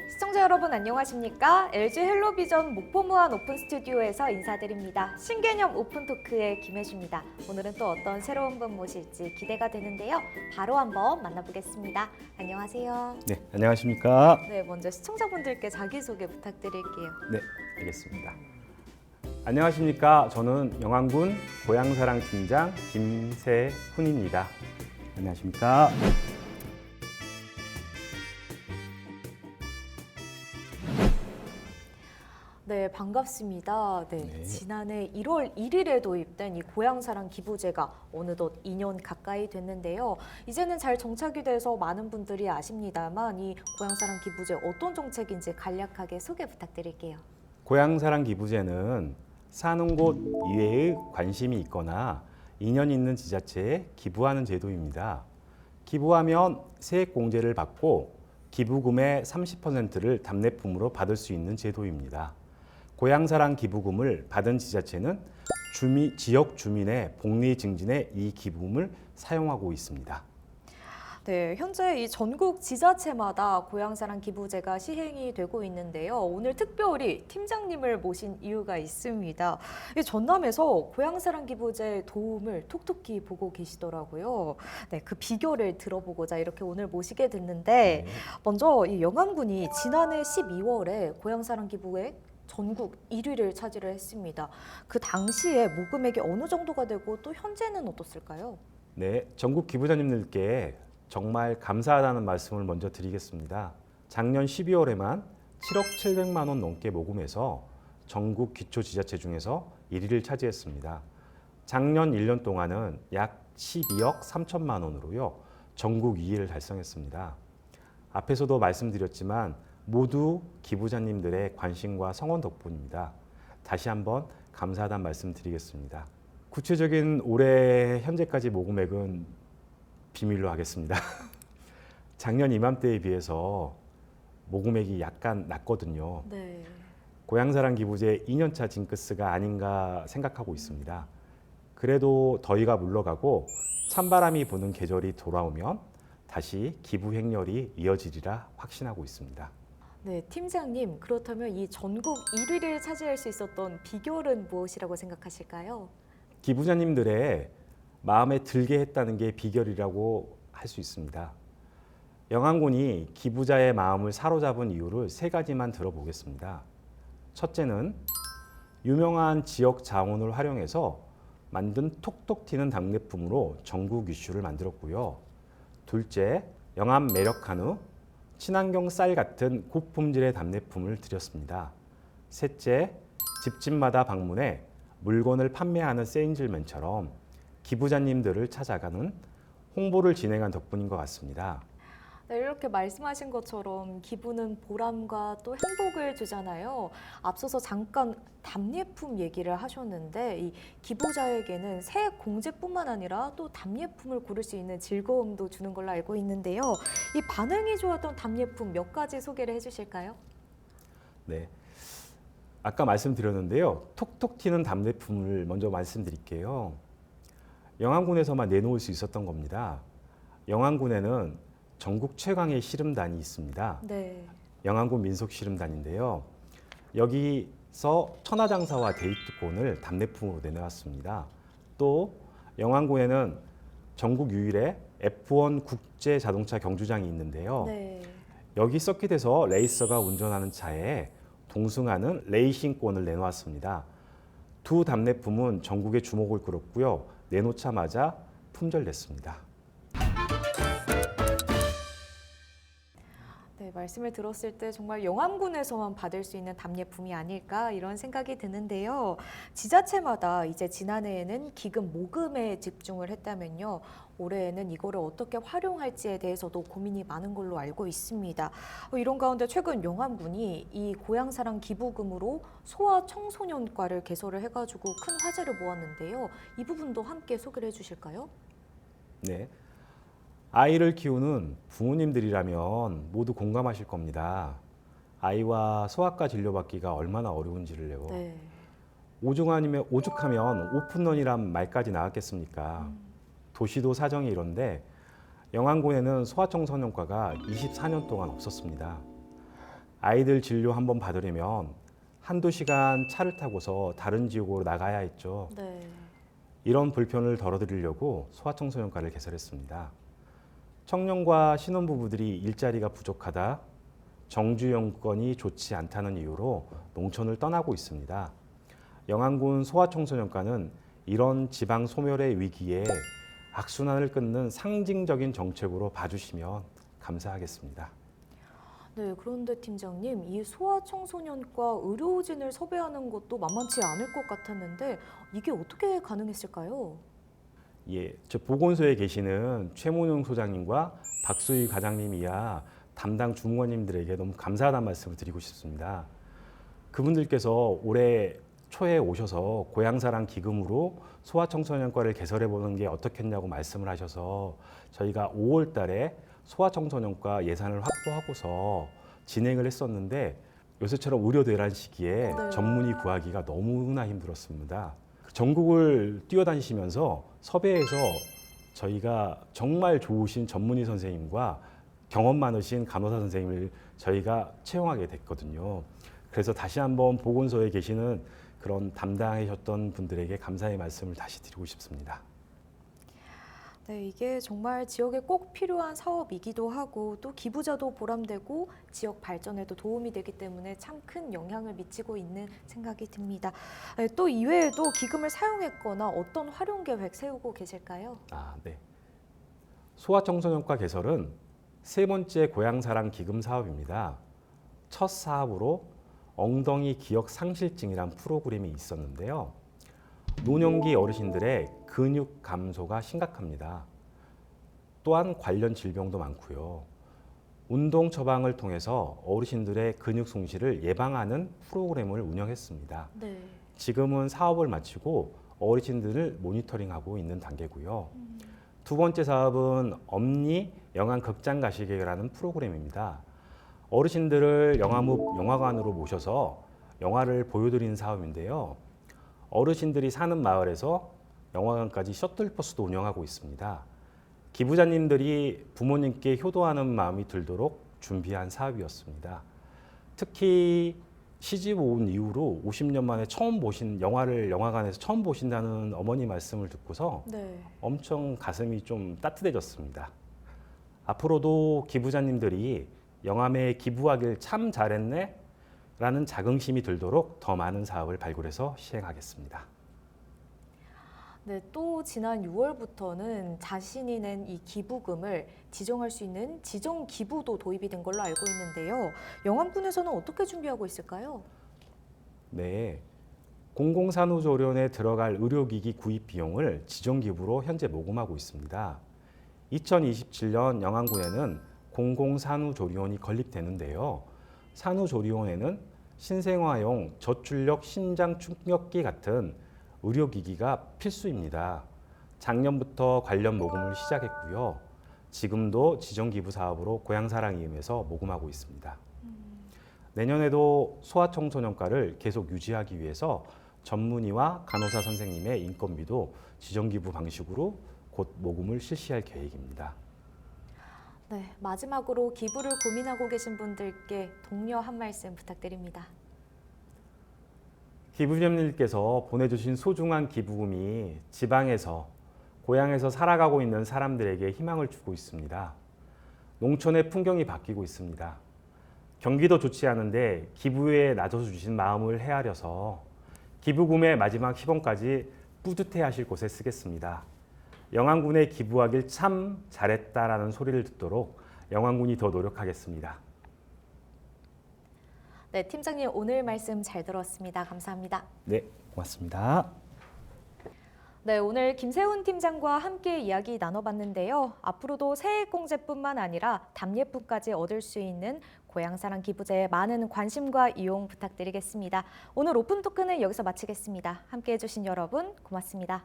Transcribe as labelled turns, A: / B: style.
A: 시청자 여러분 안녕하십니까? LG 헬로비전 목포무한 오픈 스튜디오에서 인사드립니다. 신개념 오픈 토크의 김혜주입니다. 오늘은 또 어떤 새로운 분 모실지 기대가 되는데요. 바로 한번 만나보겠습니다. 안녕하세요.
B: 네, 안녕하십니까?
A: 네, 먼저 시청자분들께 자기소개 부탁드릴게요.
B: 네, 알겠습니다. 안녕하십니까? 저는 영암군 고향사랑 팀장 김세훈입니다. 안녕하십니까?
A: 네, 반갑습니다. 네,
B: 네.
A: 지난해 1월 1일에 도입된 이 고향사랑 기부제가 어느덧 2년 가까이 됐는데요. 이제는 잘 정착이 돼서 많은 분들이 아십니다만 이 고향사랑 기부제 어떤 정책인지 간략하게 소개 부탁드릴게요.
B: 고향사랑 기부제는 사는 곳 이외의 관심이 있거나 인연 있는 지자체에 기부하는 제도입니다. 기부하면 세액공제를 받고 기부금의 30%를 답례품으로 받을 수 있는 제도입니다. 고향사랑 기부금을 받은 지자체는 지역 주민의 복리 증진에 이 기부금을 사용하고 있습니다.
A: 네, 현재 이 전국 지자체마다 고향사랑 기부제가 시행이 되고 있는데요. 오늘 특별히 팀장님을 모신 이유가 있습니다. 이 전남에서 고향사랑 기부제 도움을 톡톡히 보고 계시더라고요. 네, 그 비결을 들어보고자 이렇게 오늘 모시게 됐는데 먼저 이 영암군이 지난해 12월에 고향사랑 기부액 전국 1위를 차지를 했습니다. 그 당시에 모금액이 어느 정도가 되고 또 현재는 어떻을까요?
B: 네, 전국 기부자님들께 정말 감사하다는 말씀을 먼저 드리겠습니다. 작년 12월에만 7억 700만 원 넘게 모금해서 전국 기초지자체 중에서 1위를 차지했습니다. 작년 1년 동안은 약 12억 3천만 원으로요. 전국 2위를 달성했습니다. 앞에서도 말씀드렸지만 모두 기부자님들의 관심과 성원 덕분입니다. 다시 한번 감사하다는 말씀 드리겠습니다. 구체적인 올해 현재까지 모금액은 비밀로 하겠습니다. 작년 이맘때에 비해서 모금액이 약간 낮거든요.
A: 네.
B: 고향사랑 기부제 2년차 징크스가 아닌가 생각하고 있습니다. 그래도 더위가 물러가고 찬바람이 부는 계절이 돌아오면 다시 기부 행렬이 이어지리라 확신하고 있습니다.
A: 네, 팀장님, 그렇다면 이 전국 1위를 차지할 수 있었던 비결은 무엇이라고 생각하실까요?
B: 기부자님들의 마음에 들게 했다는 게 비결이라고 할 수 있습니다. 영암군이 기부자의 마음을 사로잡은 이유를 세 가지만 들어보겠습니다. 첫째는 유명한 지역 자원을 활용해서 만든 톡톡 튀는 답례품으로 전국 이슈를 만들었고요. 둘째, 영암 매력 한우, 친환경 쌀 같은 고품질의 답례품을 드렸습니다. 셋째, 집집마다 방문해 물건을 판매하는 세인즐맨처럼 기부자님들을 찾아가는 홍보를 진행한 덕분인 것 같습니다.
A: 네, 이렇게 말씀하신 것처럼 기부는 보람과 또 행복을 주잖아요. 앞서서 잠깐 답례품 얘기를 하셨는데 이 기부자에게는 세액 공제뿐만 아니라 또 답례품을 고를 수 있는 즐거움도 주는 걸로 알고 있는데요. 이 반응이 좋았던 답례품 몇 가지 소개를 해주실까요?
B: 네, 아까 말씀드렸는데요. 톡톡 튀는 답례품을 먼저 말씀드릴게요. 영암군에서만 내놓을 수 있었던 겁니다. 영암군에는 전국 최강의 씨름단이 있습니다.
A: 네.
B: 영암군 민속씨름단인데요. 여기서 천하장사와 데이트권을 답례품으로 내놓았습니다. 또 영암군에는 전국 유일의 F1 국제 자동차 경주장이 있는데요.
A: 네.
B: 여기 서킷에서 레이서가 운전하는 차에 동승하는 레이싱권을 내놓았습니다. 두 답례품은 전국의 주목을 끌었고요. 내놓자마자 품절됐습니다.
A: 네, 말씀을 들었을 때 정말 영암군에서만 받을 수 있는 답례품이 아닐까 이런 생각이 드는데요. 지자체마다 이제 지난해에는 기금 모금에 집중을 했다면요. 올해에는 이거를 어떻게 활용할지에 대해서도 고민이 많은 걸로 알고 있습니다. 이런 가운데 최근 영암군이 이 고향사랑 기부금으로 소아 청소년과를 개설을 해가지고 큰 화제를 모았는데요. 이 부분도 함께 소개를 해주실까요?
B: 네, 아이를 키우는 부모님들이라면 모두 공감하실 겁니다. 아이와 소아과 진료받기가 얼마나 어려운지를요.
A: 네.
B: 오죽하면 오픈런이란 말까지 나왔겠습니까? 도시도 사정이 이런데 영안군에는 소아청소년과가 24년 동안 없었습니다. 아이들 진료 한번 받으려면 한두 시간 차를 타고서 다른 지역으로 나가야 했죠.
A: 네.
B: 이런 불편을 덜어드리려고 소아청소년과를 개설했습니다. 청년과 신혼부부들이 일자리가 부족하다, 정주 여건이 좋지 않다는 이유로 농촌을 떠나고 있습니다. 영안군 소아청소년과는 이런 지방 소멸의 위기에 악순환을 끊는 상징적인 정책으로 봐주시면 감사하겠습니다.
A: 네, 그런데 팀장님, 이 소아청소년과 의료진을 섭외하는 것도 만만치 않을 것 같았는데 이게 어떻게 가능했을까요?
B: 예, 저 보건소에 계시는 최문용 소장님과 박수희 과장님이야 담당 주무관님들에게 너무 감사하다는 말씀을 드리고 싶습니다. 그분들께서 올해 초에 오셔서 고향사랑 기금으로 소아청소년과를 개설해 보는 게 어떻겠냐고 말씀을 하셔서 저희가 5월 달에 소아청소년과 예산을 확보하고서 진행을 했었는데 요새처럼 의료대란 시기에
A: 네.
B: 전문의 구하기가 너무나 힘들었습니다. 전국을 뛰어다니시면서 섭외해서 저희가 정말 좋으신 전문의 선생님과 경험 많으신 간호사 선생님을 저희가 채용하게 됐거든요. 그래서 다시 한번 보건소에 계시는 그런 담당하셨던 분들에게 감사의 말씀을 다시 드리고 싶습니다.
A: 네, 이게 정말 지역에 꼭 필요한 사업이기도 하고 또 기부자도 보람되고 지역 발전에도 도움이 되기 때문에 참 큰 영향을 미치고 있는 생각이 듭니다. 네, 또 이외에도 기금을 사용했거나 어떤 활용 계획 세우고 계실까요?
B: 네. 소아청소년과 개설은 세 번째 고향사랑 기금 사업입니다. 첫 사업으로 엉덩이 기억 상실증이란 프로그램이 있었는데요. 노년기 어르신들의 근육 감소가 심각합니다. 또한 관련 질병도 많고요. 운동 처방을 통해서 어르신들의 근육 손실을 예방하는 프로그램을 운영했습니다.
A: 네.
B: 지금은 사업을 마치고 어르신들을 모니터링하고 있는 단계고요. 두 번째 사업은 엄니 영안 극장 가시기라는 프로그램입니다. 어르신들을 영화관으로 모셔서 영화를 보여드리는 사업인데요. 어르신들이 사는 마을에서 영화관까지 셔틀버스도 운영하고 있습니다. 기부자님들이 부모님께 효도하는 마음이 들도록 준비한 사업이었습니다. 특히 시집 온 이후로 50년 만에 처음 보신 영화를 영화관에서 처음 보신다는 어머니 말씀을 듣고서
A: 네.
B: 엄청 가슴이 좀 따뜻해졌습니다. 앞으로도 기부자님들이 영암에 기부하길 참 잘했네 라는 자긍심이 들도록 더 많은 사업을 발굴해서 시행하겠습니다.
A: 네, 또 지난 6월부터는 자신이 낸 이 기부금을 지정할 수 있는 지정 기부도 도입이 된 걸로 알고 있는데요. 영암군에서는 어떻게 준비하고 있을까요?
B: 네, 공공산후조리원에 들어갈 의료기기 구입 비용을 지정 기부로 현재 모금하고 있습니다. 2027년 영암군에는 공공산후조리원이 건립되는데요. 산후조리원에는 신생아용 저출력 심장 충격기 같은 의료기기가 필수입니다. 작년부터 관련 모금을 시작했고요. 지금도 지정기부 사업으로 고향사랑이음에서 모금하고 있습니다. 내년에도 소아청소년과를 계속 유지하기 위해서 전문의와 간호사 선생님의 인건비도 지정기부 방식으로 곧 모금을 실시할 계획입니다.
A: 네, 마지막으로 기부를 고민하고 계신 분들께 독려 한 말씀 부탁드립니다.
B: 기부자님께서 보내주신 소중한 기부금이 지방에서 고향에서 살아가고 있는 사람들에게 희망을 주고 있습니다. 농촌의 풍경이 바뀌고 있습니다. 경기도 좋지 않은데 기부에 나서주신 마음을 헤아려서 기부금의 마지막 희봉까지 뿌듯해하실 곳에 쓰겠습니다. 영암군에 기부하길 참 잘했다라는 소리를 듣도록 영암군이 더 노력하겠습니다.
A: 네, 팀장님 오늘 말씀 잘 들었습니다. 감사합니다.
B: 네, 고맙습니다.
A: 네, 오늘 김세훈 팀장과 함께 이야기 나눠봤는데요. 앞으로도 세액공제뿐만 아니라 답례품까지 얻을 수 있는 고향사랑 기부제에 많은 관심과 이용 부탁드리겠습니다. 오늘 오픈 토크는 여기서 마치겠습니다. 함께해 주신 여러분 고맙습니다.